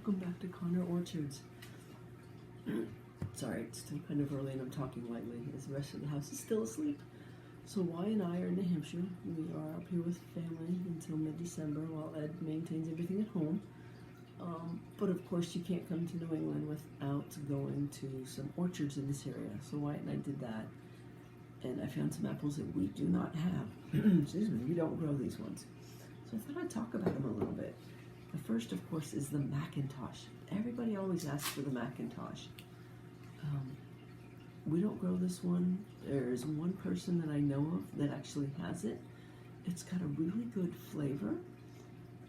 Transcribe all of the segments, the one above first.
Welcome back to Connor Orchards. Sorry, it's still kind of early and I'm talking lightly as the rest of the house is still asleep. So Y and I are in New Hampshire. We are up here with family until mid-December while Ed maintains everything at home. But of course you can't come to New England without going to some orchards in this area. So Wyatt and I did that. And I found some apples that we do not have. Excuse me, we don't grow these ones. So I thought I'd talk about them a little bit. The first, of course, is the McIntosh. Everybody always asks for the McIntosh. We don't grow this one. There's one person that I know of that actually has it. It's got a really good flavor.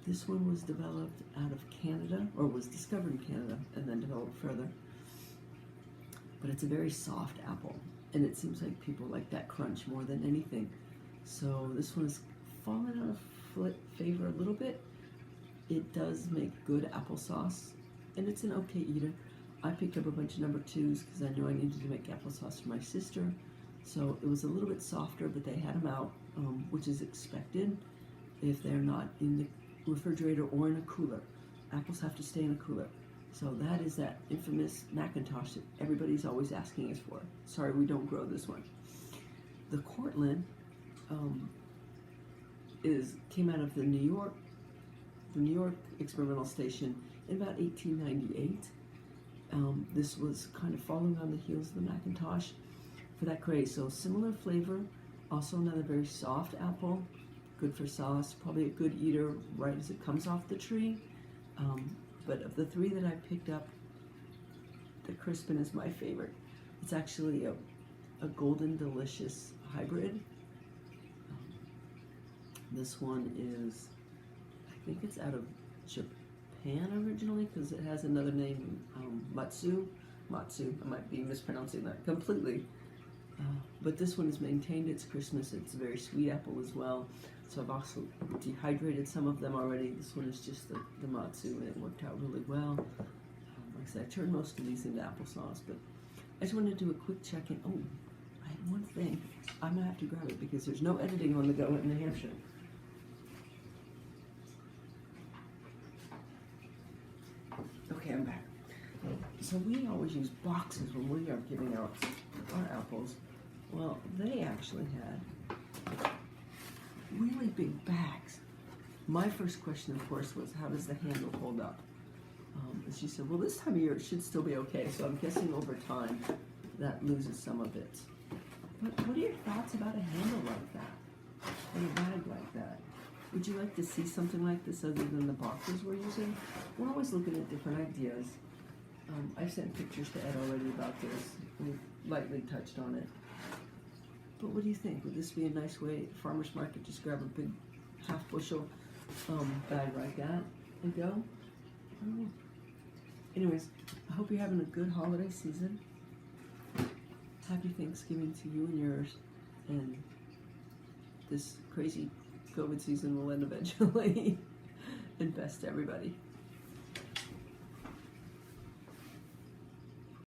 This one was developed out of Canada, or was discovered in Canada and then developed further. But it's a very soft apple, and it seems like people like that crunch more than anything. So this one has fallen out of favor a little bit. It does make good applesauce, and it's an okay eater. I picked up a bunch of number 2s because I knew I needed to make applesauce for my sister. So it was a little bit softer, but they had them out, which is expected if they're not in the refrigerator or in a cooler. Apples have to stay in a cooler. So that is that infamous McIntosh that everybody's always asking us for. Sorry, we don't grow this one. The Cortland came out of the New York experimental station in about 1898. This was kind of following on the heels of the McIntosh for that craze. So similar flavor, also another very soft apple, good for sauce, probably a good eater right as it comes off the tree. But of the 3 that I picked up, the Crispin is my favorite. It's actually a golden delicious hybrid. This one is, I think it's out of Japan originally, because it has another name, Matsu. I might be mispronouncing that completely. But this one has maintained its crispness. It's a very sweet apple as well. So I've also dehydrated some of them already. This one is just the Matsu, and it worked out really well. Like I said, I turned most of these into applesauce, but I just wanted to do a quick check-in. Oh, I have one thing. I'm gonna have to grab it because there's no editing on the go in New Hampshire. Okay, I'm back. So we always use boxes when we are giving out our apples. Well, they actually had really big bags. My first question, of course, was how does the handle hold up? And she said, well, this time of year it should still be okay. So I'm guessing over time that loses some of it. But what are your thoughts about a handle like that? And a bag like that? Would you like to see something like this other than the boxes we're using? We're always looking at different ideas. I've sent pictures to Ed already about this. We've lightly touched on it. But what do you think? Would this be a nice way at the farmer's market, just grab a big half bushel bag like that and go? I don't know. Anyways, I hope you're having a good holiday season. Happy Thanksgiving to you and yours. And this crazy COVID season will end eventually. And best to everybody.